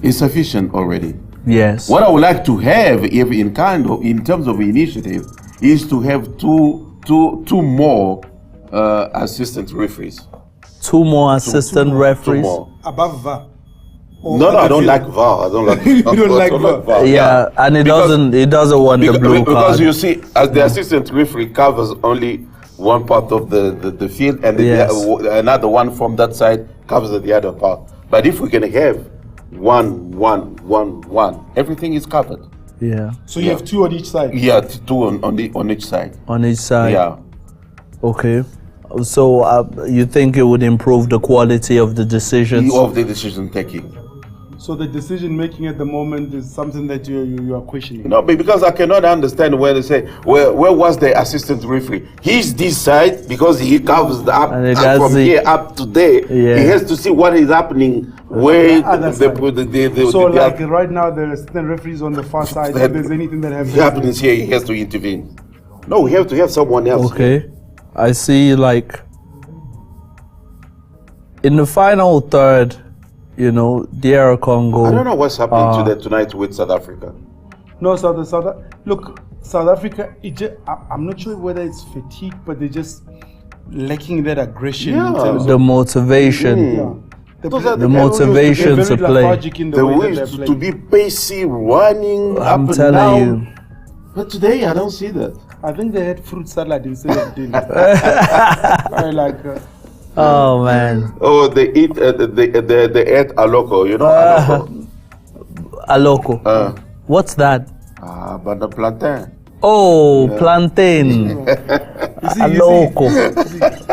is sufficient already. Yes. What I would like to have, if in terms of initiative, is to have two more assistant referees. Two more assistant referees. Two more. Above VAR. No, I don't like VAR. I don't like. You don't like VAR. Yeah, and it doesn't want the blue card. Because you see, as the assistant referee covers only one part of the field, and another one from that side covers the other part. But if we can have one, everything is covered. Yeah. So you have two on each side. Yeah, two on each side. On each side. Yeah. Okay. So you think it would improve the quality of the decisions? Of the decision taking. So the decision making at the moment is something that you are questioning. No, because I cannot understand where they say where was the assistant referee. He's this side because he covers the up from here up to there. Yeah. He has to see what is happening where like right now the assistant referees on the far side. If there's anything that happens here, he has to intervene. No, we have to have someone else. Okay, here. I see. Like in the final third. You know, DR Congo. I don't know what's happening tonight with South Africa. No, South Africa. I'm not sure whether it's fatigue, but they're just lacking that aggression. Yeah. In terms the motivation. Yeah. The motivation to play. The wish to be pacey, running I'm up telling and down. you. But today I don't see that. I think they had fruit salad instead of dinner. I like. Oh man! Oh, they eat. They ate aloko. You know aloko. What's that? But the plantain. Oh, yeah. Plantain. Aloko.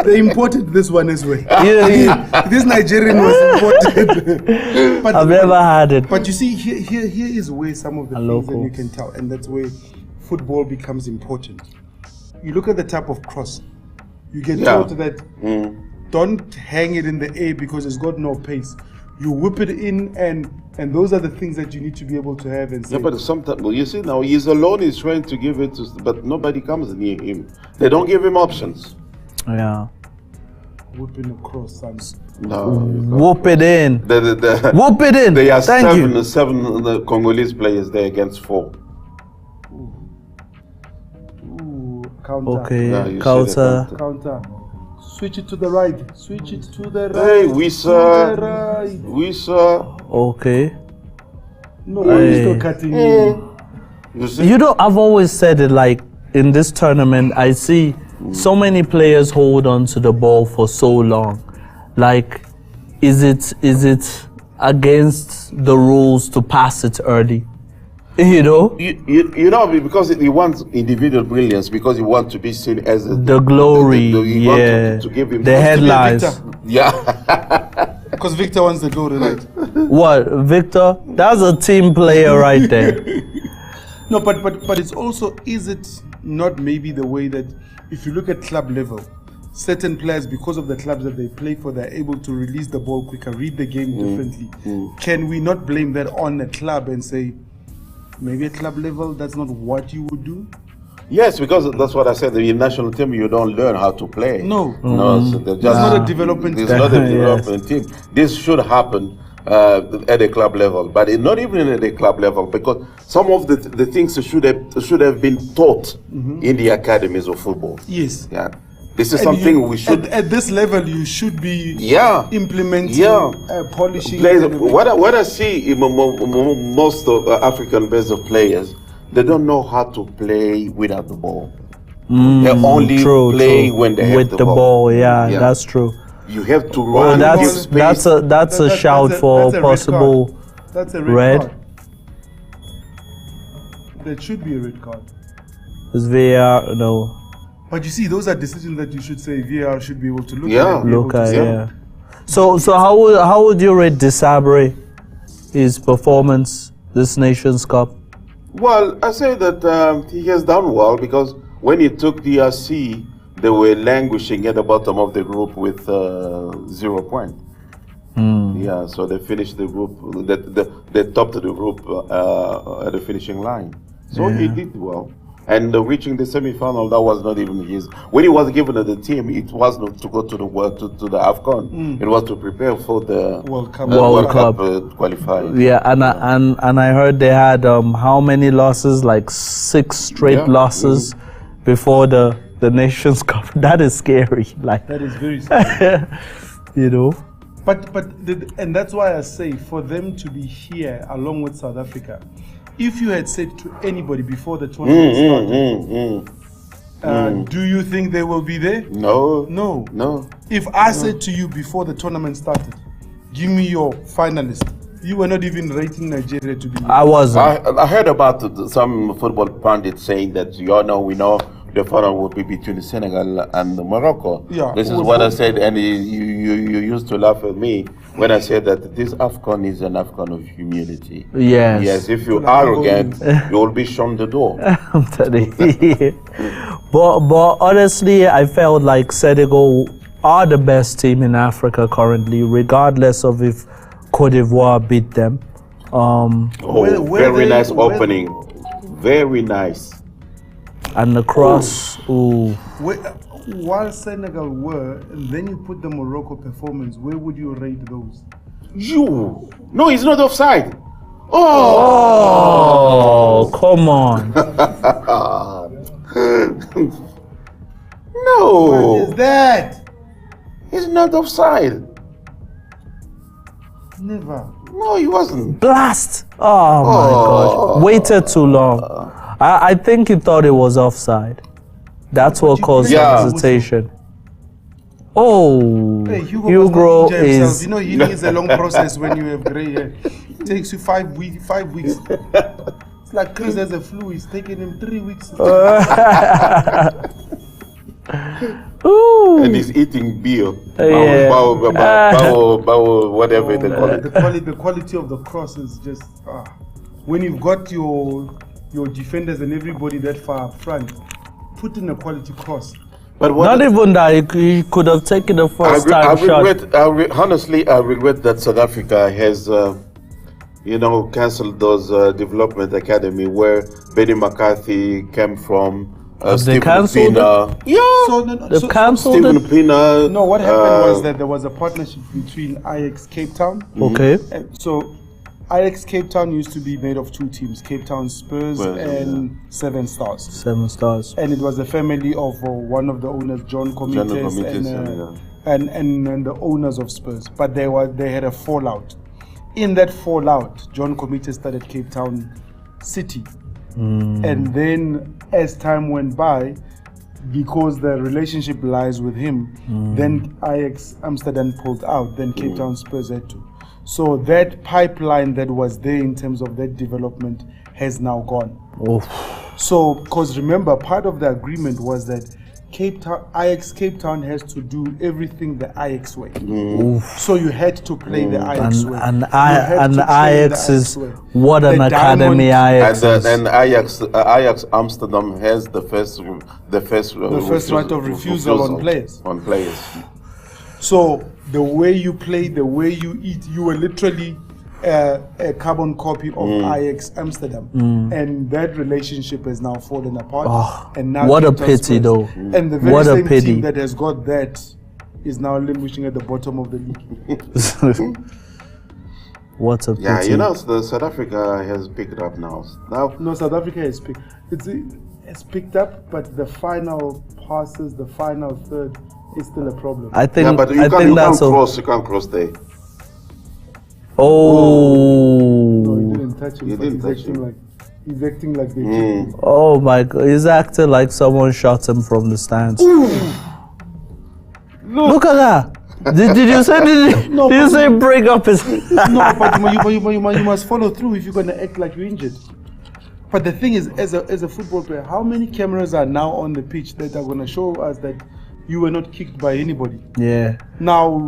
They imported this one as well. This Nigerian was imported. But I've never had it. But you see, here is where some of the things that you can tell, and that's where football becomes important. You look at the type of cross. You get told that. Don't hang it in the air because it's got no pace. You whip it in, and those are the things that you need to be able to have. And yeah, but sometimes you see now he's alone. He's trying to give it to, but nobody comes near him. They don't give him options. Yeah. Whipping across, son. No. Whoop it in. Whoop it in. They are seven Congolese players there against 4. Ooh, counter. Okay, yeah, counter. Switch it to the right. Switch it to the right. Hey, we saw. Okay. No, he's still cutting. You know, I've always said it. Like in this tournament, I see so many players hold on to the ball for so long. Like, is it against the rules to pass it early? You know? You know, because he wants individual brilliance, because he wants to be seen as the glory, to give him the headlines. Yeah. Because Victor wants the goal tonight. What, Victor? That's a team player right there. No, but it's also, is it not maybe the way that if you look at club level, certain players, because of the clubs that they play for, they're able to release the ball quicker, read the game differently. Can we not blame that on a club and say, maybe at club level, that's not what you would do? Yes, because that's what I said. In national team, you don't learn how to play. No. So it's not a development team. It's not a development team. This should happen at a club level, but not even at a club level, because some of the things should have been taught in the academies of football. Yes. Yeah. This is something we should. At this level, you should be implementing, polishing. What I see in most of African base of players, they don't know how to play without the ball. They only play when they have the ball. Yeah, that's true. You have to run. That's a shout for possible. That's a red card. That should be a red card. Is VAR no? But you see, those are decisions that you should say VAR should be able to look at. Yeah. So how would you rate Desabre, his performance this Nations Cup? Well, I say that he has done well, because when he took DRC, they were languishing at the bottom of the group with 0 points. Yeah, so they finished the group. They topped the group at the finishing line. So he did well. And reaching the semi-final, that was not even his. When he was given the team, it was not to go to the Afcon. It was to prepare for the World Cup qualifiers. Yeah, and I heard they had how many losses? Like 6 straight losses before the Nations Cup. That is scary. Like that is very scary. You know. And that's why I say for them to be here along with South Africa. If you had said to anybody before the tournament started, do you think they will be there? No. If I said to you before the tournament started, give me your finalist, you were not even rating Nigeria to be. I wasn't. I heard about some football pundits saying that we know the final will be between Senegal and Morocco. Yeah, this is what I said, and you used to laugh at me when I said that this Afcon is an Afcon of humility. Yes, if you're arrogant, you will be shown the door. I'm telling you. But honestly, I felt like Senegal are the best team in Africa currently, regardless of if Coted'Ivoire beat them. Very nice opening. Very nice. And the cross, while Senegal were, and then you put the Morocco performance, where would you rate those? No, it's not offside. Come on. No. What is that? It's not offside. Never. No, he wasn't. Blast! Oh my gosh. Waited too long. I think he thought it was offside. That's what caused the hesitation. Hey, Hugo is... You know, he needs a long process when you have grey hair. It takes you 5 weeks. It's like Chris has a flu. It's taking him 3 weeks. Ooh. And he's eating beer. Whatever they call it. The quality of the cross is just... when you've got your defenders and everybody that far up front, put in a quality cross. But not even that, he could have taken the first time shot. Honestly, I regret that South Africa has, cancelled those development academy where Benny McCarthy came from. They cancelled Pina. They've cancelled Stephen Pina. No, what happened was that there was a partnership between Ajax Cape Town. Okay. So Ajax Cape Town used to be made of 2 teams, Cape Town Spurs and 7 Stars. 7 Stars. And it was the family of one of the owners, John Comites, and the owners of Spurs. But they had a fallout. In that fallout, John Comites started Cape Town City. And then as time went by, because the relationship lies with him, then Ajax Amsterdam pulled out, then Cape Town Spurs had to. So that pipeline that was there in terms of that development has now gone. So, because remember, part of the agreement was that Ajax Cape Town has to do everything the Ajax way. So you had to play the Ajax way. And Ajax is what an academy Ajax is. And Ajax Amsterdam has the first right of refusal on players. So the way you play, the way you eat, you were literally a carbon copy of Ajax Amsterdam, and that relationship has now fallen apart. And now what a pity, though. And the very same team that has got that is now languishing at the bottom of the league. What a pity. Yeah, South Africa has picked up now. No, South Africa has picked up, but the final passes, the final third, is still a problem. I think. But you can't cross there. No, he didn't touch him. He's acting like they kicked him. Oh my God, he's acting like someone shot him from the stands. Look at that. Did you say? Did you say break up his? No, but you must follow through if you're gonna act like you're injured. But the thing is, as a football player, how many cameras are now on the pitch that are gonna show us that you were not kicked by anybody? Yeah. Now,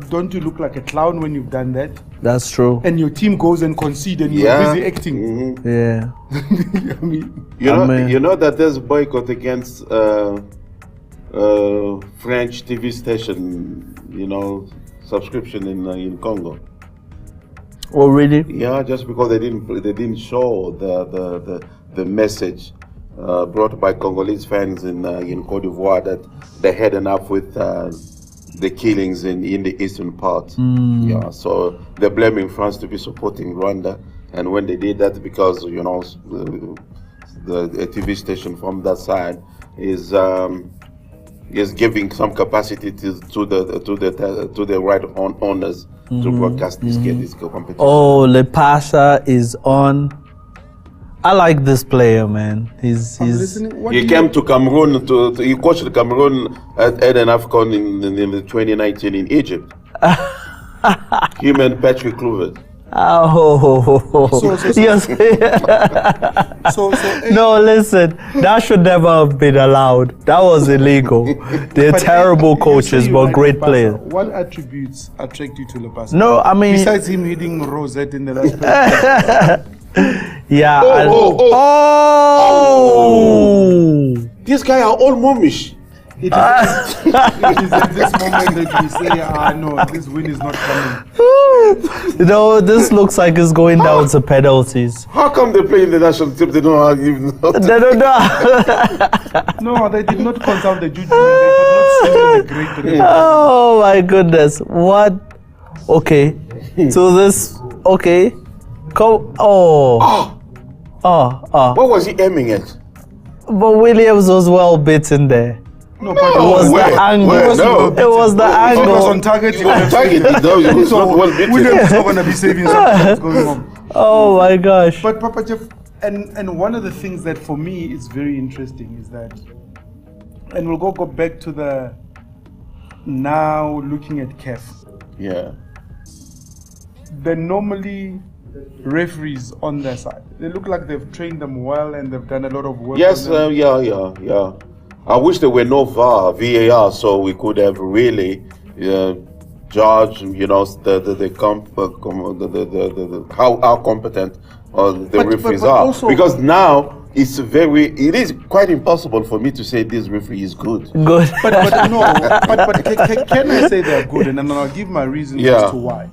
don't you look like a clown when you've done that? That's true. And your team goes and concede, and you're busy acting. Yeah. I mean, you know that there's boycott against French TV station, subscription in Congo. Oh really? Yeah, just because they didn't show the message brought by Congolese fans in Coted'Ivoire that they had enough with the killings in the eastern part. Yeah, so they're blaming France to be supporting Rwanda, and when they did that, because the TV station from that side is giving some capacity to the right owners to broadcast this competition. Oh, Le Pasha is on. I like this player, man. He's he came to Cameroon he coached Cameroon at an Afcon in the 2019 in Egypt. Him and Patrick Kluivert. Yes. No, listen, that should never have been allowed. That was illegal. They're terrible coaches, but great players. What attributes attract you to Le Pasha? No, I mean, besides him hitting Rosette in the last place. Yeah. These guys are all momish. It is at this moment that we say, no, this win is not coming. No, this looks like it's going down to penalties. How come they play in the national team? They don't even know. They don't know. No, they did not consult the judgment. They did not see the great result. Oh my goodness. What? Okay. So this, okay. What was he aiming at? But Williams was well bitten there. No, but it was the angle. It was the angle. It was on target. It was on target. It was not well bitten. Williams is not going to be saving something that's going on. Oh my gosh. But Papa Jeff, and one of the things that for me is very interesting is that, and we'll go back to the now looking at CAF. Yeah. They're normally referees on their side. They look like they've trained them well and they've done a lot of work. Yes, yeah. I wish there were no VAR, so we could have really judged, how competent the referees are. Because now it is quite impossible for me to say this referee is good. Good. But can I say they're good? And then I'll give my reasons as to why.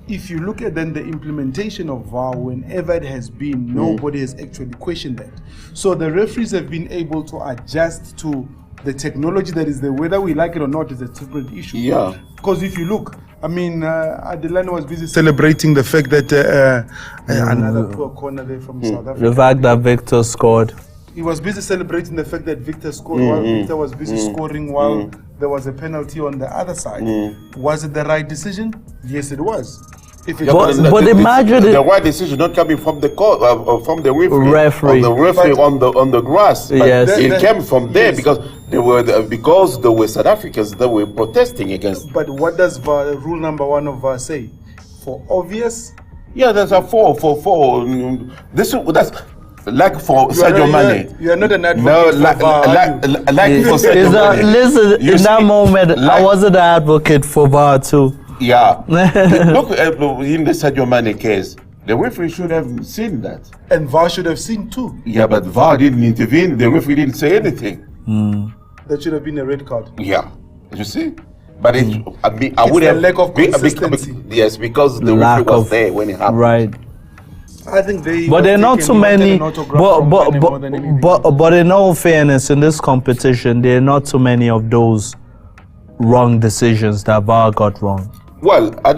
If you look at then the implementation of VAR, whenever it has been, nobody has actually questioned that. So the referees have been able to adjust to the technology that is there, whether we like it or not is a separate issue. Yeah. Because if you look, I mean, Adelano was busy celebrating the fact that another poor corner there from South Africa. The fact that Victor scored. He was busy celebrating the fact that Victor scored while Victor was busy scoring while there was a penalty on the other side. Was it the right decision? Yes, it was. But imagine the right decision not coming from the court, from the referee. On the grass. Yes, it came from there because there were South Africans that were protesting against. But what does rule number 1 of VAR say? For obvious. Yeah, there's a four. That's like for Sadio Mane. You are not an advocate for VAR. Like for Sadio Mane. Listen, in that moment, I wasn't an advocate for VAR too. Yeah. Look in the Sadio Mane case, the referee should have seen that. And VAR should have seen too. Yeah, but VAR didn't intervene. The referee didn't say anything. That should have been a red card. Yeah. You see? But I would have have lack of consistency. Yes, because the referee was there when it happened. Right. I think but there are not too many. But in all fairness, in this competition, there are not too many of those wrong decisions that VAR got wrong. Well, I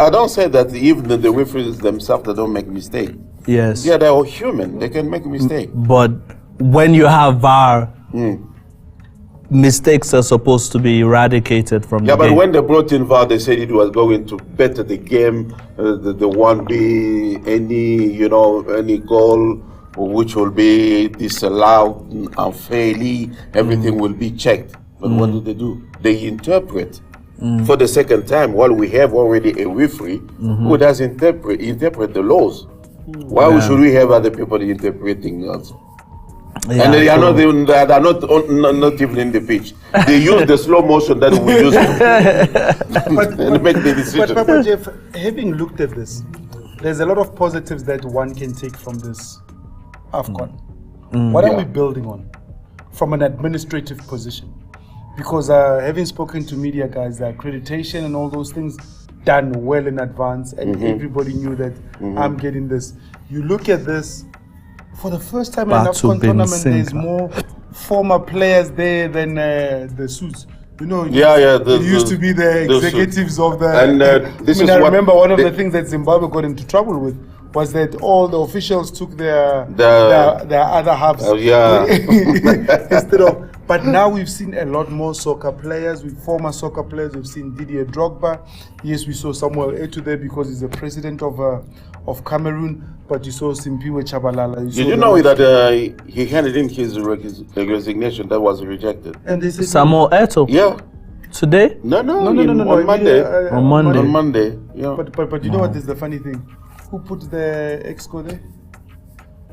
don't say that even the referees themselves, they don't make mistakes. Yes. Yeah, they're all human. They can make mistakes. But when you have VAR, mistakes are supposed to be eradicated from the game. Yeah, but when they brought in VAR, they said it was going to better the game. There won't be any goal which will be disallowed unfairly. Everything will be checked. But what do? They interpret for the second time, while we have already a referee who does interpret the laws. Why should we have other people interpreting us? Yeah, and they are not even in the pitch. They use the slow motion that we use to make the decision. But Papa Jeff, having looked at this, there's a lot of positives that one can take from this Afcon. What are we building on from an administrative position? Because having spoken to media guys, the accreditation and all those things done well in advance, and everybody knew that I'm getting this. You look at this, For the first time in an Afcon tournament, there's more former players there than the suits. You know, it used to be the executives of the. And I remember one of the things that Zimbabwe got into trouble with was that all the officials took their other halves. Instead of. But now we've seen a lot more soccer players, former soccer players. We've seen Didier Drogba. Yes, we saw Samuel Eto'o there because he's the president of Cameroon. But you saw Simpiwe Chabalala. Did you know that he handed in his resignation that was rejected? And they said Samuel Eto'o? Yeah. Today? No. On Monday. On Monday. Yeah. But you know what is the funny thing? Who put the exco there?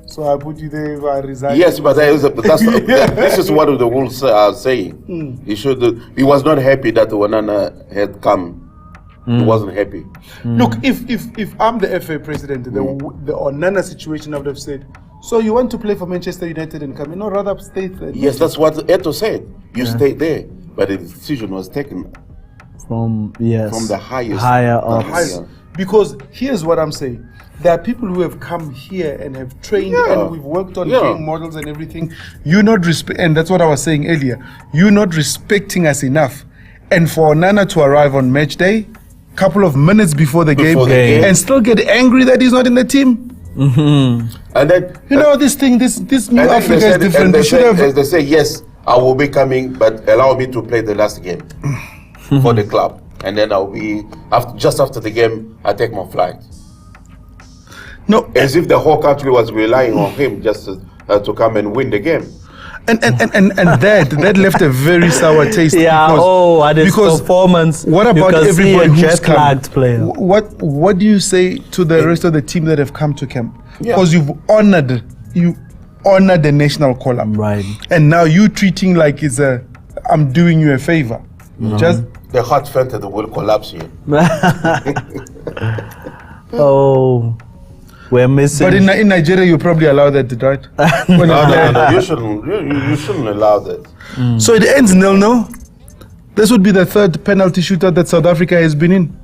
So I put you there. I resigned. Yes, but this is what the rules are saying. He was not happy that Onana had come. He wasn't happy. Look, if I'm the FA president, the Onana situation, I would have said, so you want to play for Manchester United and come? No, rather stay there. Yes, that's what Eto'o said. You stay there, but the decision was taken from the higher ups. Because here's what I'm saying. There are people who have come here and have trained and we've worked on game models and everything. You're not and that's what I was saying earlier. You're not respecting us enough. And for Onana to arrive on match day, couple of minutes before the game, and still get angry that he's not in the team. And then this new Africa is different. They say yes, I will be coming, but allow me to play the last game for the club, and then I'll be just after the game. I take my flight. No, as if the whole country was relying on him just to come and win the game. And that left a very sour taste. Because performance. What about everybody who's come? Player. What do you say to the rest of the team that have come to camp? Because you've honored the national call-up, right? And now you treating like it's I'm doing you a favor. Just the heart felt will collapse here. We're missing. But in Nigeria, you probably allow that, right? No. You shouldn't allow that. So it ends 0-0. This would be the third penalty shootout that South Africa has been in.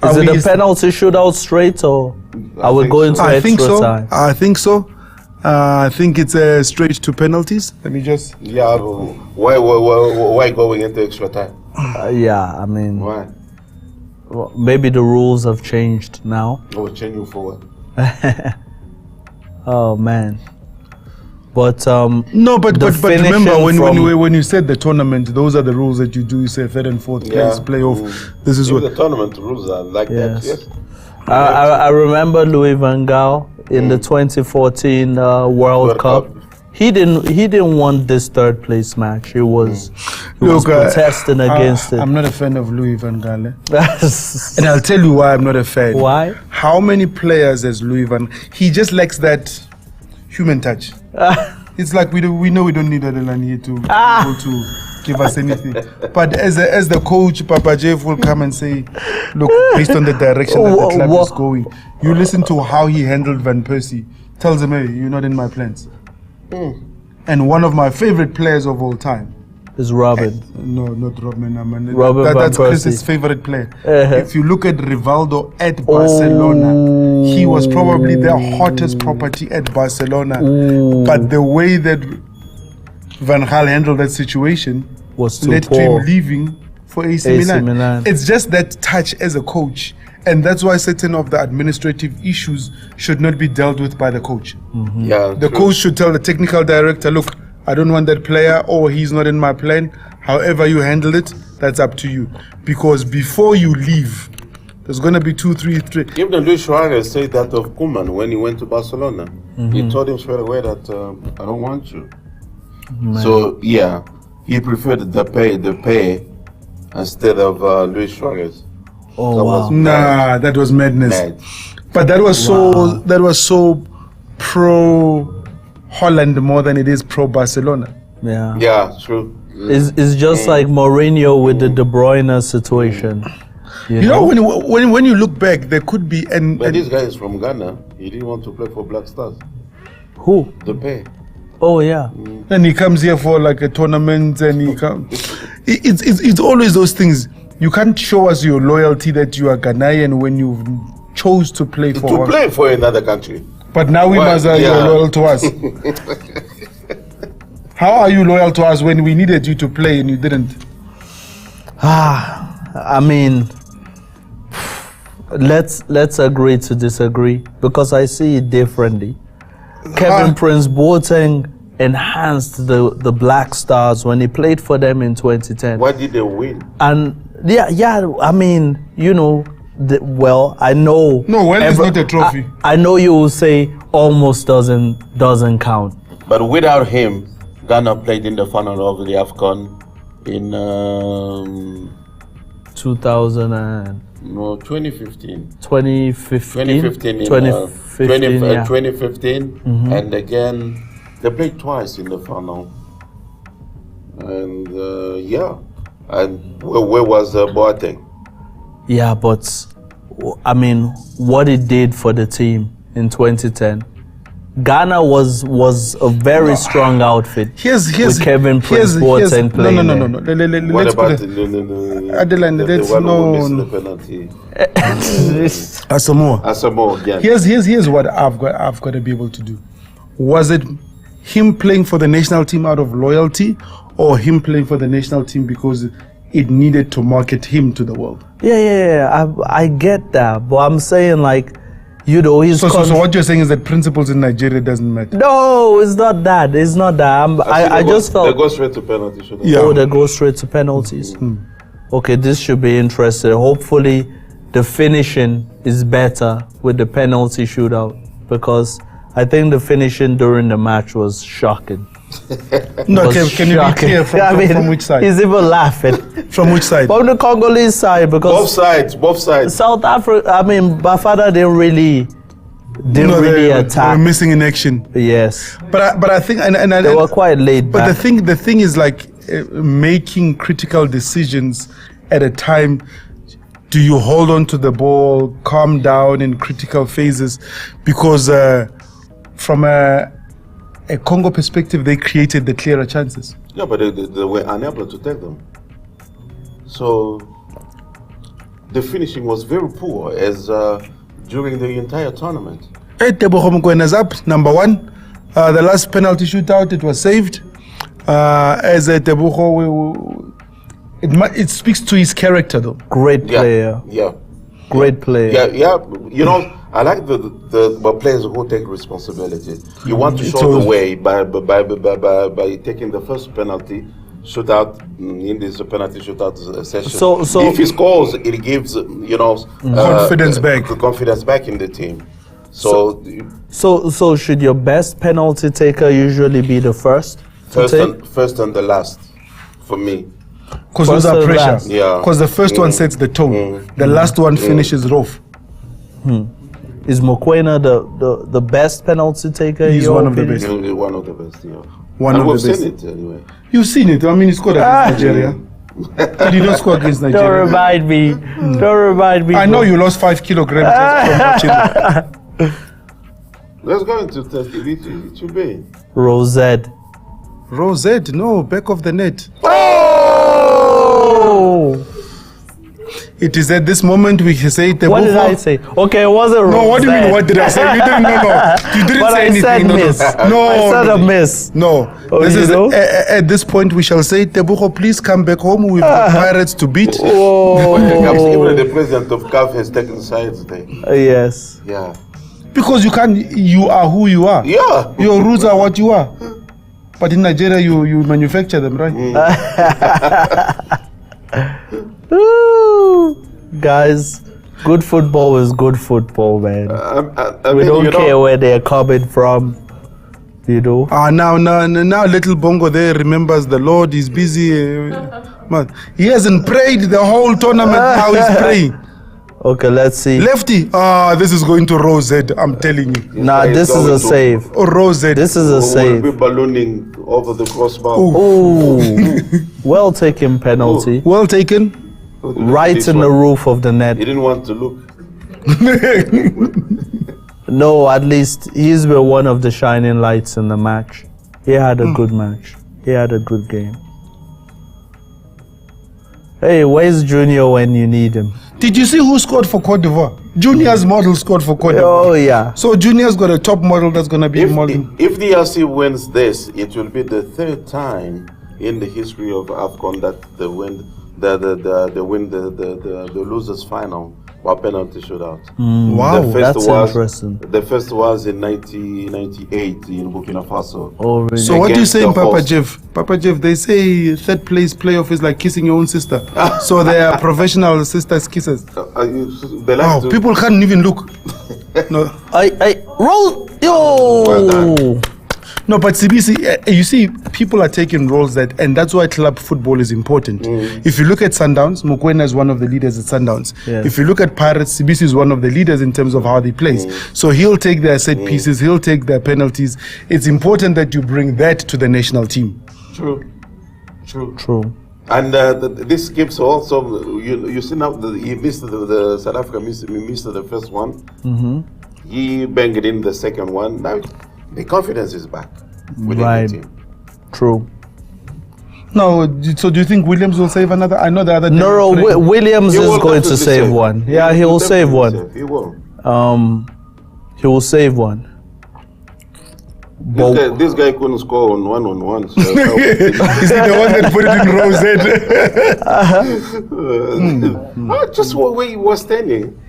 Is it a penalty shootout straight, or are we going to extra time? I think so. I think it's straight to penalties. Let me just. Yeah. Why going into extra time? I mean. Why? Well, maybe the rules have changed now. Oh, changing for what? Oh man. But but remember when you said the tournament, those are the rules that you do. You say third and fourth place playoff. This is what the tournament rules are like. That. Yes. I remember Louis van Gaal in the 2014 World Cup. He didn't want this third place match. He was protesting against it. I'm not a fan of Louis van Gaal. And I'll tell you why I'm not a fan. Why? How many players has Louis van Gaal? He just lacks that human touch. It's like we know we don't need Adelan here to give us anything. But as the coach, Papa Jeff will come and say, look, based on the direction that the club is going, you listen to how he handled Van Persie. Tells him, hey, you're not in my plans. And one of my favorite players of all time is Robin. No, not Robin. Robin that's Chris's favorite player. If you look at Rivaldo at Barcelona, he was probably the hottest property at Barcelona. But the way that Van Gaal handled that situation was too led poor. to him leaving for AC Milan. It's just that touch as a coach. And that's why certain of the administrative issues should not be dealt with by the coach. The coach should tell the technical director, look, I don't want that player, or he's not in my plan. However you handle it, that's up to you. Because before you leave, there's going to be 2, 3. Even Luis Suarez said that of Koeman when he went to Barcelona. He told him straight away that I don't want you. So he preferred the pay instead of Luis Suarez. That was madness. But that was so pro Holland more than it is pro Barcelona. Yeah, true. It's just like Mourinho with the De Bruyne situation. You know, when you look back, there could be but this guy is from Ghana. He didn't want to play for Black Stars. Who? The pay. Oh yeah. And he comes here for like a tournament, and he comes. It's always those things. You can't show us your loyalty that you are Ghanaian when you chose to play for another country. But now we must you're loyal to us. How are you loyal to us when we needed you to play and you didn't? I mean, let's agree to disagree because I see it differently. Kevin Prince Boateng enhanced the Black Stars when he played for them in 2010. Why did they win? And I mean, you know, I know. No, well, it's not a trophy. I know you will say almost doesn't count. But without him, Ghana played in the final of the Afcon in 2015. 2015, and again they played twice in the final. And and where was Boateng? Yeah, but I mean, what it did for the team in 2010. Ghana was a very strong outfit. With Kevin Prince Boateng playing. No. What about Adeline? That's no penalty. Asamoah. Yeah. Here's what I've got to be able to do. Was it him playing for the national team out of loyalty, or him playing for the national team because it needed to market him to the world? Yeah. I get that, but I'm saying like. You know, so what you're saying is that principles in Nigeria doesn't matter? No, it's not that. I just felt... They go straight to penalties. Oh, they go straight to penalties. Okay, this should be interesting. Hopefully, the finishing is better with the penalty shootout because I think the finishing during the match was shocking. No, can you be clear from which side? He's even laughing. From which side? From the Congolese side, because both sides. South Africa. I mean, Bafana didn't really attack. They were missing in action. Yes, but I think and they were quite laid back. But the thing is like making critical decisions at a time. Do you hold on to the ball, calm down in critical phases? Because from a Congo perspective, they created the clearer chances. Yeah, but they were unable to take them. So the finishing was very poor as during the entire tournament. Tebogo Mokoena's up, number one. The last penalty shootout, it was saved. As a Tebogo, it speaks to his character, though. Great player. Yeah. Great player. Yeah. You know, I like the players who take responsibility. You want to show the way by taking the first penalty shootout in this penalty shootout session. So if he scores, it gives confidence back in the team. So should your best penalty taker usually be the first and the last for me? Because those are pressure. Yeah. Because the first one sets the tone. The last one finishes rough. Is Mokoena the best penalty taker? He's one of the best. One of the best, yeah. We've seen it anyway. You've seen it. I mean, he scored against Nigeria. Did he not score against Nigeria? Don't remind me. Don't remind me. I know you lost 5 kilograms just from watching it. Let's go into test it. It should be. Rosette, no, back of the net. Oh! It is at this moment we say Tebogo. What did I say? Okay, it wasn't Rosette. No, what do you mean? What did I say? You didn't know. You didn't but say I anything. said miss. No. I said a miss. No. Oh, this is at this point we shall say, Tebogo, please come back home. We've got Pirates to beat. Even the president of CAF has taken sides there. Yes. Yeah. Because you are who you are. Yeah. Your roots are what you are. But in Nigeria, you manufacture them, right? Guys, good football is good football, man. We don't care where they're coming from, you know. Now little Bongo there remembers the Lord. He's busy. Man, he hasn't prayed the whole tournament. Now he's praying. Okay, let's see. Lefty. This is going to Rosette, I'm telling you. Nah, this is a save. Oh, Rosette. This is a save. We'll be ballooning over the crossbar. Ooh. Well taken penalty. Well taken. Right in the roof of the net. He didn't want to look. No, at least he's been one of the shining lights in the match. He had a good match. He had a good game. Hey, where's Junior when you need him? Did you see who scored for Coted'Ivoire? Junior's model scored for Coted'Ivoire. Oh yeah. So Junior's got a top model that's gonna be model. If the DRC wins this, it will be the third time in the history of Afcon that they win the losers final or penalty shootout. Wow, that's interesting. The first was in 1998 in Burkina Faso. Oh, really? So what do you say, Against the Papa host. Jeff? Papa Jeff, they say third place playoff is like kissing your own sister. So they are professional sisters kissers. They like Wow, to- people can't even look. No, I roll yo. Well done. no, but CBC, you see, people are taking roles and that's why club football is important. If you look at Sundowns, Mokoena is one of the leaders at Sundowns. Yes. If you look at Pirates, CBC is one of the leaders in terms of how they play. So he'll take their set pieces, he'll take their penalties. It's important that you bring that to the national team. True. True. And this gives also, you see now, he missed the South Africa missed the first one. He banged in the second one. Now the confidence is back within Right. the team. True. No, so do you think Williams will save another? I know the other. No, Williams He is will going to definitely save one. Yeah, he will save one. He will. He will save one. This guy couldn't score on one. So Is he the one that put it in Rosette? just where he was standing.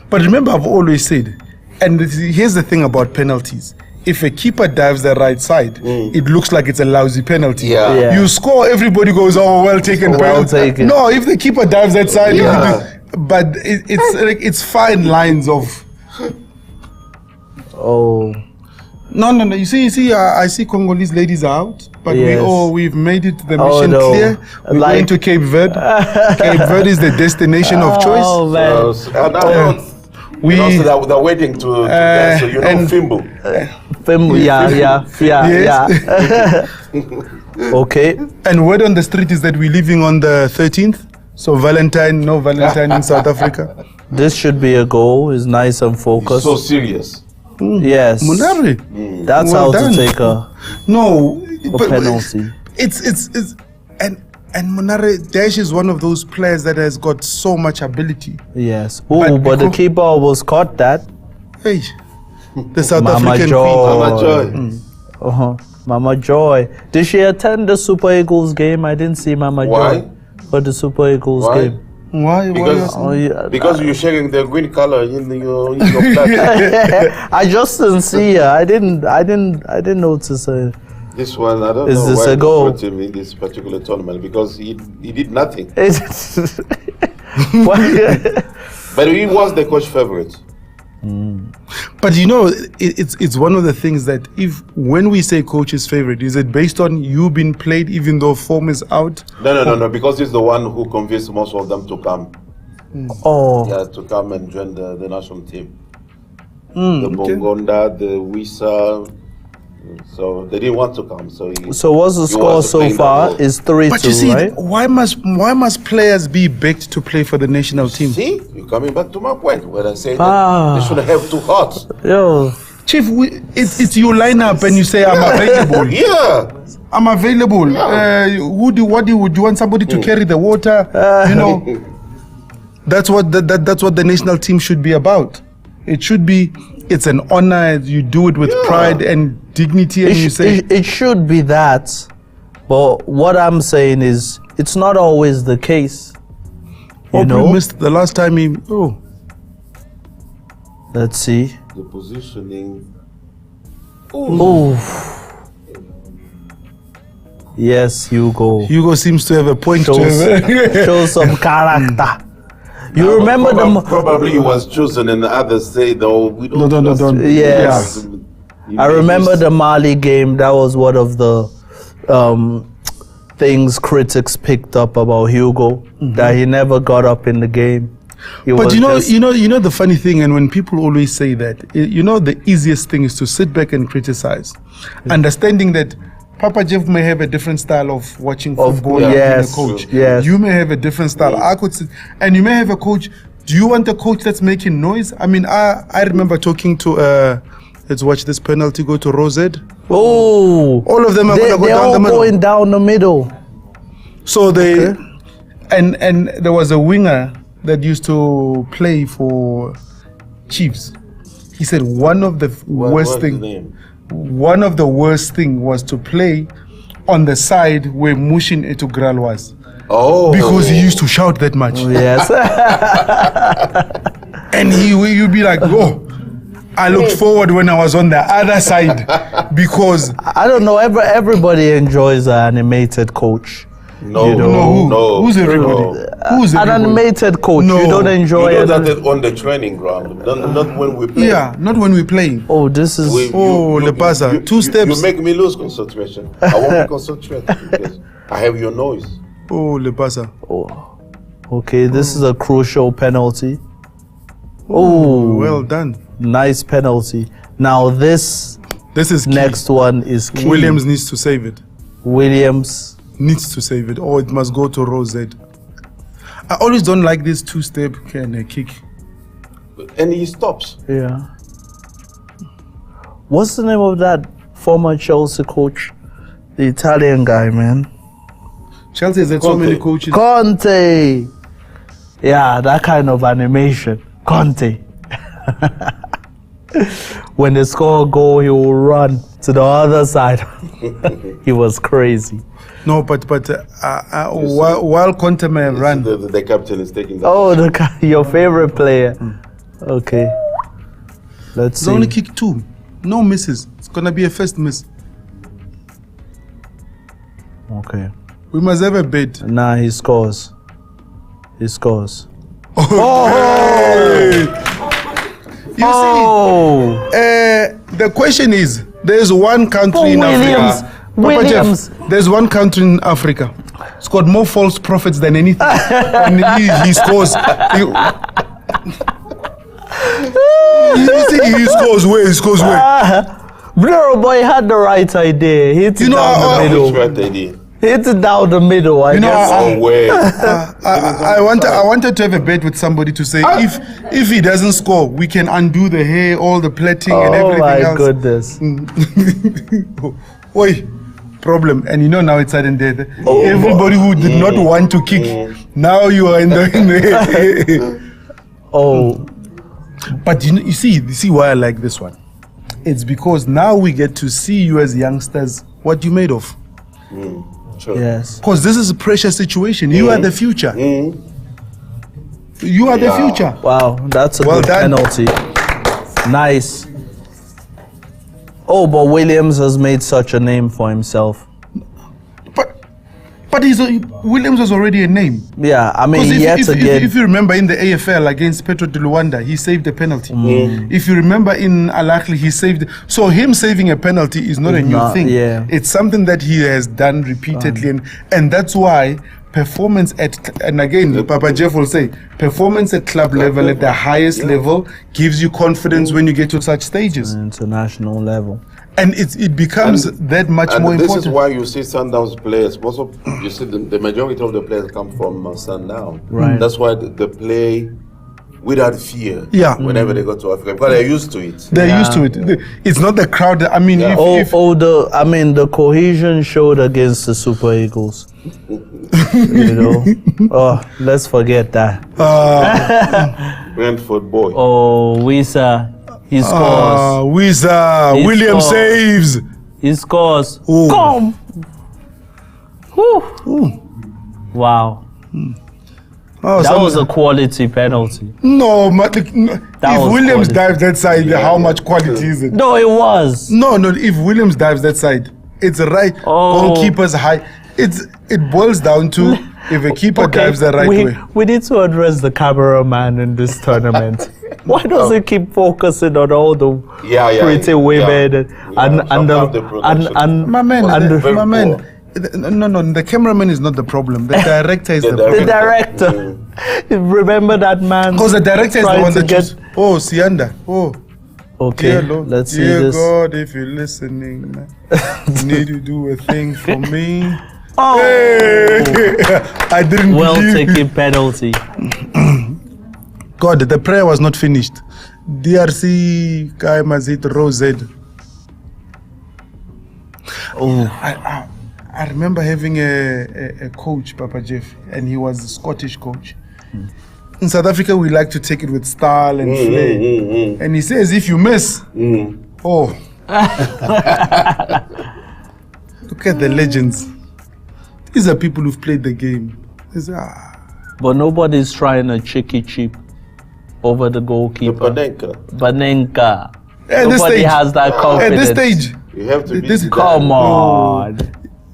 But remember, I've always said, and here's the thing about penalties. If a keeper dives the right side, it looks like it's a lousy penalty. Yeah. You score, everybody goes, oh, well taken. Well penalty. taken. No, if the keeper dives that side, Yeah. but it's like it's fine lines of. Oh. No. You see, I see Congolese ladies are out, but Yes. we've made it the Oh, mission no. clear. We're Like- going to Cape Verde. Cape Verde is the destination of choice. Oh man. We They're waiting to dance, so and- Fimbo. Yeah. Okay. and word on the street is that we're leaving on the 13th. So no Valentine in South Africa. This should be a goal. It's nice and focused. So serious. Yes. Munari. That's Well how done. to take a No, penalty. It's and Munari Dash is one of those players that has got so much ability. yes. Oh, but the because- keeper almost caught that. Hey, the South Mama African Joy. queen. Mama Joy. Mama Joy. Did she attend the Super Eagles game? I didn't see Mama Why? Joy for the Super Eagles Why? game. Why? Because- Oh, yeah. Because you're sharing the green color in your platform. I just didn't see her. I didn't notice her. This one, I don't Is know this why a they goal? put him in this particular tournament because he did nothing. What? But he was the coach favorite. But you know, it's one of the things that when we say coach's favorite, is it based on you being played even though form is out? No, because he's the one who convinced most of them to come. Oh. Yeah, to come and join the national team. The okay. Bongonda, the Wisa. So they didn't want to come. So what's the he score was so playing far? that role. Is 3-2, But you see, right? why must players be begged to play for the national team? See, you're coming back to my point where I say Ah. that they shouldn't have two hearts. Yo. Chief, it's you line up and you say I'm available. Yeah. I'm available. Would you want somebody to carry the water? You know, that's what that's what the national team should be about. It should be. It's an honor. You do it with pride and dignity, and you say, It should be that, but what I'm saying is it's not always the case. You know? missed the last time he. Oh, Let's see. The positioning. Oh. Yes, Hugo. Hugo seems to have a point to have. Show some character. You remember Probably he was chosen, and the others say, "No, we don't." No, trust don't. him." Yes. I remember the Mali game. That was one of the things critics picked up about Hugo, that he never got up in the game. But you know the funny thing, and when people always say that, the easiest thing is to sit back and criticize, understanding that Papa Jeff may have a different style of watching football than yes, a coach. yes. You may have a different style. I could sit, and you may have a coach. Do you want a coach that's making noise? I mean, I remember talking to let's watch this penalty go to Rosette. Oh, All of them are going to go they're down all the middle. going down the middle. So they, and there was a winger that used to play for Chiefs. He said one of the worst thing was to play on the side where Mushin Etugral was. Oh. Because he used to shout that much. Yes. And you'd be like, oh, I looked forward when I was on the other side because I don't know. Everybody enjoys an animated coach. No, you know, no. Who's everybody? Who's an everybody? animated coach? No. You don't enjoy You it. know that on the training ground, not when we play. Yeah, not when we're playing. Oh, this is. Lepasa, 2 steps. You make me lose concentration. I won't be concentrated because I have your noise. Oh, Lepasa. Oh, okay, this is a crucial penalty. Oh, well done. Nice penalty. Now this is key. Next one is key. Williams needs to save it. Williams needs to save it, or it must go to Rose. I always don't like this 2-step kick. And he stops. Yeah. What's the name of that former Chelsea coach? The Italian guy, man. Chelsea has had so many coaches. Conte. Yeah, that kind of animation. Conte. When they score a goal, he will run to the other side. He was crazy. No, but while Conte may have run, the captain is taking that. Oh, your favorite player. Okay. Let's see. He's only kicked 2. No misses. It's gonna be a first miss. Okay. We must have a bet. Nah, he scores. He scores. Oh! You see, the question is, there's one country in Africa. Williams. There's one country in Africa. It's got more false prophets than anything. And he scores. He scores where? He scores where? Bro, boy had the right idea. Hit it down the middle. Right idea. Hit it down the middle. I guess. I wanted to have a bet with somebody to say if he doesn't score, we can undo the hair, all the plaiting, and everything else. Oh my goodness. Oi, problem. And you know now it's sudden death. Everybody who did not want to kick, now you are in the. Oh. But you see why I like this one. It's because now we get to see you as youngsters what you made of. Sure. Yes. Because this is a precious situation. You are the future. You are the future. Wow, that's a good penalty. Nice. Oh, but Williams has made such a name for himself. But Williams was already a name. Yeah, I mean, if you remember in the AFL against Petro de Luanda, he saved a penalty. If you remember in Al Ahly, he saved. So him saving a penalty is not a new thing. Yeah. It's something that he has done repeatedly, and that's why performance and again, Papa Jeff will say, performance at club level, at the highest level, gives you confidence when you get to such stages. International level. And it becomes that much more important. This is why you see Sundowns players. You see the majority of the players come from Sundown. Right. That's why they play without fear. Yeah. Whenever they go to Africa, because they're used to it. They're used to it. It's not the crowd. I mean, the cohesion showed against the Super Eagles. Let's forget that. Brentford boy. Oh, Wisa. He scores. William saves. He scores. Ooh. Come. Wow. That was a quality penalty. No, if Williams dives that side, how much quality is it? No, it was. No, if Williams dives that side, it's right. Goalkeeper's high. It boils down to if a keeper dives the right way. We need to address the cameraman in this tournament. Why does he keep focusing on all the pretty women and my man? No, the cameraman is not the problem. The director is the problem. The director. Remember that man? Because the director is the one that gets. Oh, Sianda. Oh. Okay, let's see dear this. God, if you're listening, man, you need to do a thing for me. Oh. Hey. I didn't believe taken penalty. God, the prayer was not finished. DRC guy must hit Rose. Oh. I remember having a coach, Papa Jeff, and he was a Scottish coach. in South Africa, we like to take it with style and flair. And he says, if you miss, oh. Look at the legends. These are people who've played the game. But nobody's trying a cheeky cheap over the goalkeeper. Banenka. Nobody has that confidence. At this stage, you have to be. Come on.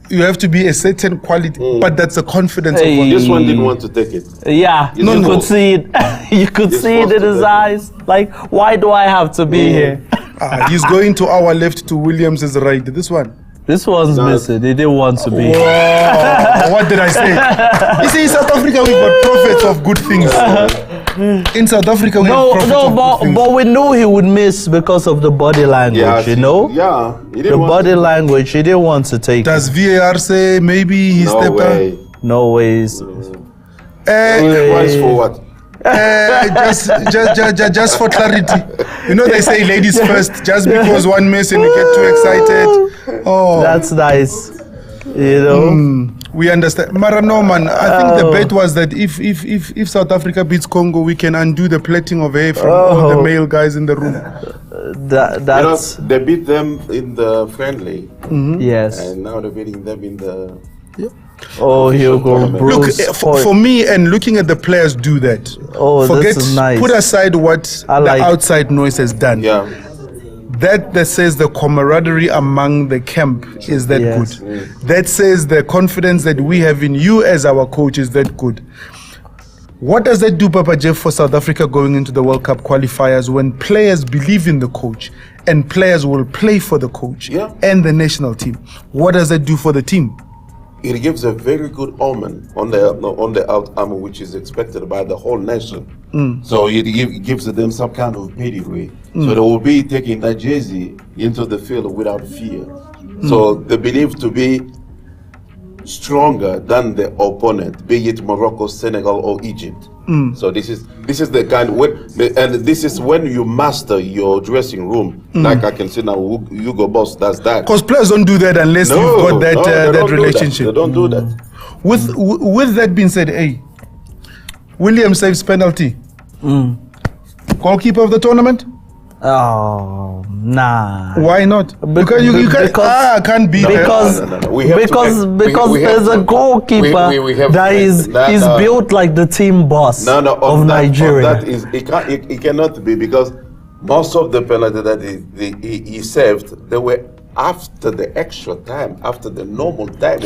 You have to be a certain quality, but that's a confidence. Of one. This one didn't want to take it. Yeah, you could see it. You could see it in his eyes. Like, why do I have to be here? He's going to our left, to Williams' right. This one. This one's missing. He didn't want to be here. What did I say? You see, in South Africa, we've got prophets of good things. In South Africa, we have prophets of good things. But we knew he would miss because of the body language, you know? Yeah. The body language, he didn't want to take Does VAR say maybe he stepped out? No ways. Twice for what? Just for clarity. You know, they say ladies first, just because one miss and you get too excited. Oh, that's nice. You know, we understand. No, man, I think the bet was that if South Africa beats Congo, we can undo the plaiting of hair from all the male guys in the room. That's they beat them in the friendly. Yes, and now they're beating them in the. Oh, Hugo Bruce. Look, for me, and looking at the players do that. Oh, forget, this is nice. Put aside what the outside noise has done. Yeah. That says the camaraderie among the camp is that good. That says the confidence that we have in you as our coach is that good. What does that do, Papa Jeff, for South Africa going into the World Cup qualifiers when players believe in the coach and players will play for the coach and the national team? What does that do for the team? It gives a very good omen on the outcome which is expected by the whole nation. So it gives them some kind of pedigree. So they will be taking that jersey into the field without fear. So they believe to be stronger than the opponent, be it Morocco, Senegal, or Egypt. So this is the kind and this is when you master your dressing room. Like I can see now, Hugo Boss does that. Because players don't do that unless you've got that relationship. They don't do that. With that being said, Williams saves penalty. Goalkeeper of the tournament? Oh, nah. Why not? Because you can't be because there's a goalkeeper that is built like the team boss of Nigeria. It cannot be, because most of the penalties that he saved, they were after the extra time, after the normal time.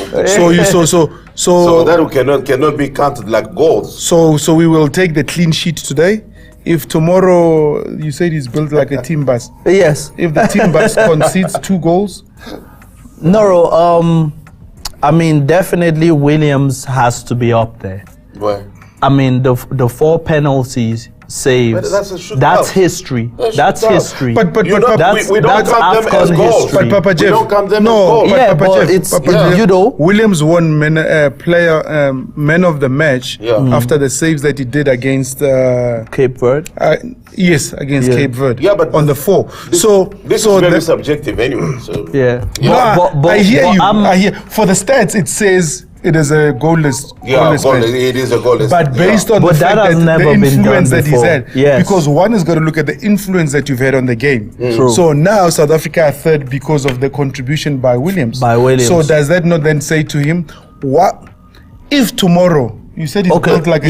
So that cannot be counted like goals. So we will take the clean sheet today. If tomorrow, you said he's built like a team bus. Yes. If the team bus concedes 2 goals? No, I mean, definitely Williams has to be up there. Why? I mean, the 4 penalties saves. That's history. That's history. But we don't count them as goals. But Papa Jeff, we don't count them as goals. You know, Williams won man of the match after the saves that he did against Cape Verde. Yes, against Cape Verde. Yeah, but on the 4. This is very subjective anyway. So I hear you. I hear for the stats it says it is a goalless. It is a goalless. But based on the fact that the influence that he's had, because one is going to look at the influence that you've had on the game. True. So now South Africa are third because of the contribution by Williams. So does that not then say to him, what if tomorrow you said he's built like a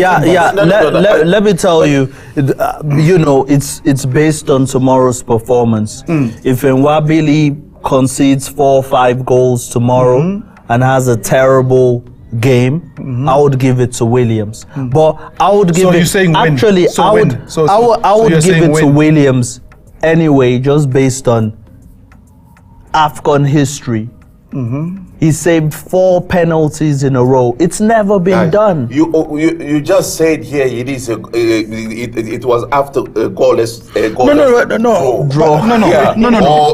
let me tell you, you know, it's based on tomorrow's performance. If Nwabili concedes 4 or 5 goals tomorrow and has a terrible game, I would give it to Williams. But I would give it. Saying actually, I would give it to Williams anyway, just based on Afcon history. He saved 4 penalties in a row. It's never been done. You just said here it was after a goalless. No.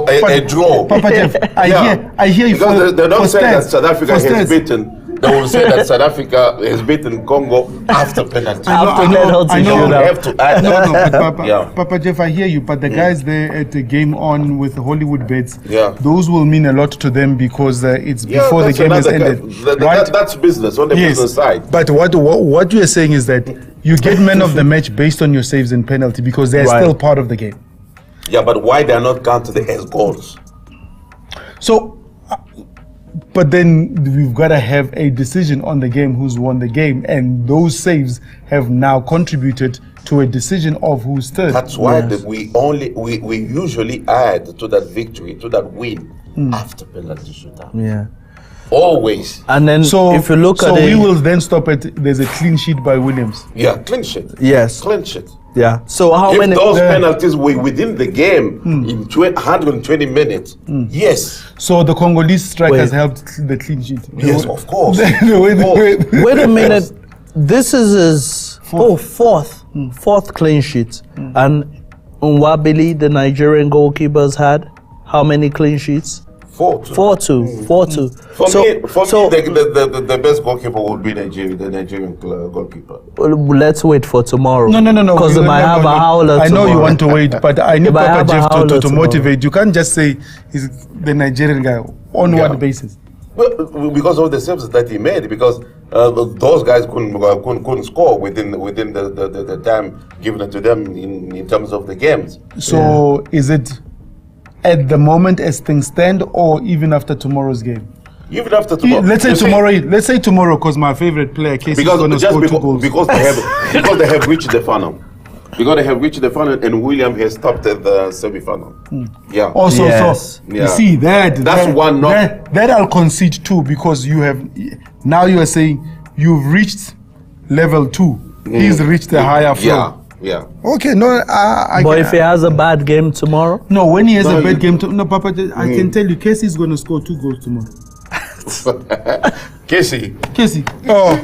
A draw. Papa Jeff, I hear you. Because they don't say that South Africa has beaten. They will say that South Africa has beaten Congo after penalty. I know. You have to add that. Papa Jeff, I hear you. But the guys there at the Game On with Hollywood bets, those will mean a lot to them because it's before the game has ended. That's business on the business side. But what you are saying is that You get man of the match based on your saves and penalty because they're still part of the game. Yeah, but why they are not counted as goals? So, but then we've got to have a decision on the game, who's won the game, and those saves have now contributed to a decision of who's third. That's why we usually add to that victory, to that win, after penalty shootout. Yeah. Always. And then if you look at it... So we will then stop at, there's a clean sheet by Williams. Yeah, clean sheet. Yes. Clean sheet. Yeah. So how if many... those penalties were within the game in 120 minutes, yes. So the Congolese strikers helped the clean sheet. Yes, of course. Wait a minute. This is his fourth clean sheet. And Nwabili, the Nigerian goalkeepers, had how many clean sheets? 4-2. 4-2. 4-2. For me, the best goalkeeper would be the Nigerian goalkeeper. Let's wait for tomorrow. No. Because they might have a howler tomorrow. I know you want to wait, but I need Papa Jeff to motivate. You can't just say he's the Nigerian guy. On what basis? Well, because of the saves that he made, because those guys couldn't score within the time given to them in terms of the games. So is it at the moment as things stand, or even after tomorrow's game? Even after tomorrow. Let's say tomorrow, because my favorite player, Casey, is going to score 2 goals. Because they have reached the final. Because they have reached the final, and William has stopped at the semi-final. Yeah. Also, you see that I'll concede too, because you are saying you've reached level 2. He's reached the higher floor. Yeah. Okay, no, but if he has a bad game tomorrow? No, when he has a bad game, Papa, I can tell you, Casey is going to score 2 goals tomorrow. Casey. Oh,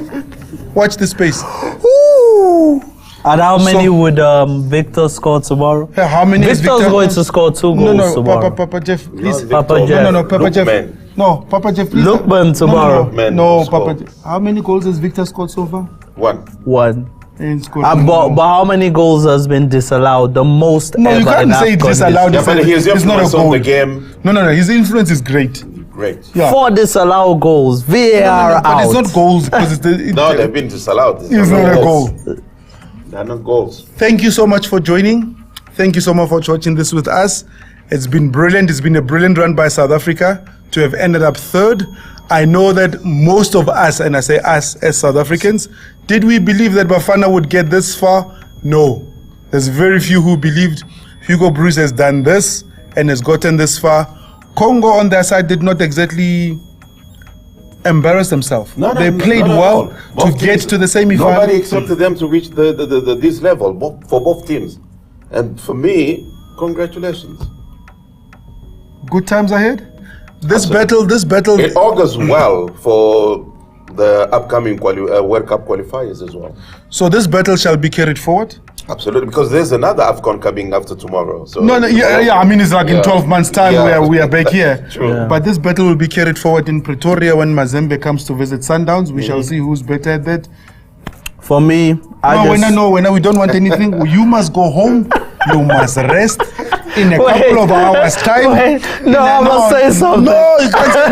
watch the space. Ooh. And how many would Victor score tomorrow? How many? Victor's going to score 2 goals tomorrow. Papa Jeff, please. Papa Jeff. Papa Jeff. No, Papa Jeff, please. Lookman tomorrow. No, Papa Jeff. How many goals has Victor scored so far? 1. But how many goals has been disallowed? The most ever. No, you can't say disallowed. But his influence on the game. No. His influence is great. Yeah. 4 disallowed goals. VAR out. But it's not goals because no, they've been disallowed. It's not a goal. They're not goals. Thank you so much for joining. Thank you so much for watching this with us. It's been brilliant. It's been a brilliant run by South Africa to have ended up 3rd. I know that most of us, and I say us as South Africans, did we believe that Bafana would get this far? No. There's very few who believed Hugo Bruce has done this and has gotten this far. Congo on their side did not exactly embarrass themselves. They played well to get to the semi-final. Nobody expected them to reach this level for both teams. And for me, congratulations. Good times ahead. This battle. It augurs well for the upcoming World Cup qualifiers as well. So this battle shall be carried forward? Absolutely, because there's another Afcon coming after tomorrow. So I mean, it's like in 12 months' time where we are back here. True. Yeah. But this battle will be carried forward in Pretoria when Mazembe comes to visit Sundowns. We shall see who's better at that. For me, we don't want anything. You must go home. You must rest in a couple of hours' time. I must say something. No, you can't say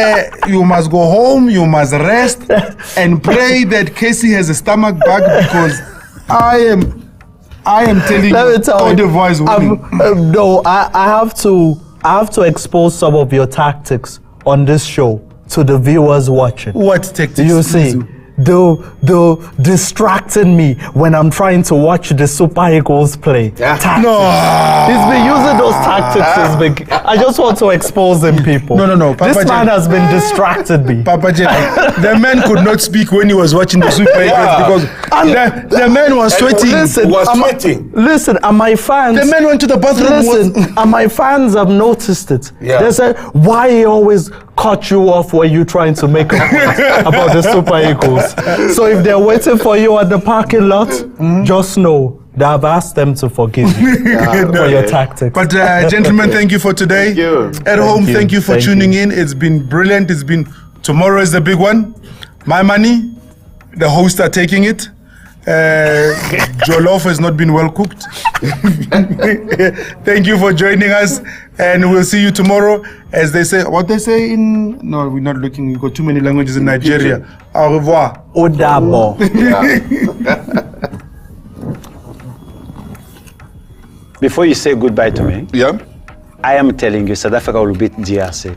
anything. You must go home. You must rest and pray that Casey has a stomach bug, because I am telling you, Coted'Ivoire is winning. No, I have to expose some of your tactics on this show to the viewers watching. What tactics? You see, the distracting me when I'm trying to watch the Super Eagles play. Tactics. No. He's been using those tactics. I just want to expose them, people. No. This man has been distracted me. Papa Jeff, the man could not speak when he was watching the Super Eagles because the man was sweating. Listen, and my fans... The man went to the bathroom. And my fans have noticed it. Yeah. They said, why he always cut you off when you're trying to make a point about the Super Eagles. So if they're waiting for you at the parking lot, just know that I've asked them to forgive you for your tactics. But gentlemen, thank you for today. Thank you. At home, thank you for tuning in. It's been brilliant. Tomorrow is the big one. My money, the hosts are taking it. Jollof has not been well cooked. Thank you for joining us, and we'll see you tomorrow. As they say, what they say in... No, we're not looking. We've got too many languages in Nigeria. Au revoir. Odabo. Before you say goodbye to me, I am telling you South Africa will beat DRC.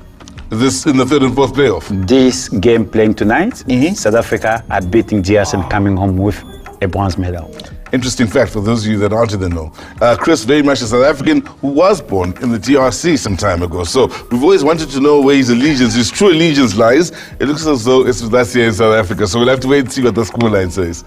Is this in the third and fourth playoff? This game playing tonight, South Africa are beating DRC and coming home with a bronze medal. Interesting fact for those of you that aren't in the know. Chris, very much a South African who was born in the DRC some time ago. So we've always wanted to know where his allegiance, his true allegiance lies. It looks as though it's with us here in South Africa. So we'll have to wait and see what the scoreline says.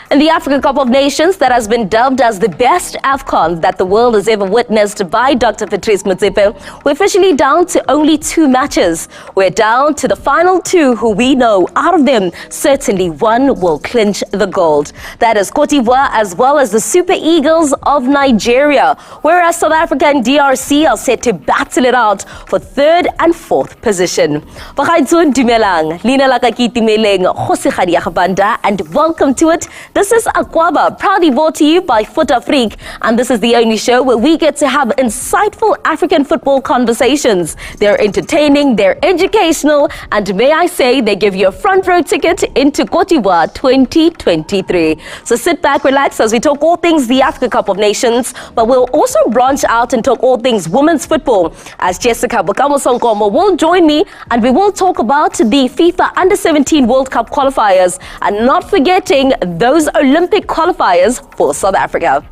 In the African Cup of Nations that has been dubbed as the best Afcon that the world has ever witnessed by Dr. Patrice Motsepe, we're officially down to only 2 matches. We're down to the final 2 who we know out of them, certainly one will clinch the gold. That is Coted'Ivoire as well as the Super Eagles of Nigeria, whereas South Africa and DRC are set to battle it out for 3rd and 4th position. Bagaitsun dumelang, Lina Lakakitimeleng, Khosigadi Akhabanda, and welcome to it. This is Akwaba, proudly brought to you by Fut-Afrique, and this is the only show where we get to have insightful African football conversations. They're entertaining, they're educational, and may I say, they give you a front row ticket into Coted'Ivoire 2023. So sit back, relax as we talk all things the Africa Cup of Nations, but we'll also branch out and talk all things women's football, as Jessica Bukamo-Sonkomo will join me, and we will talk about the FIFA Under-17 World Cup qualifiers, and not forgetting those Olympic qualifiers for South Africa.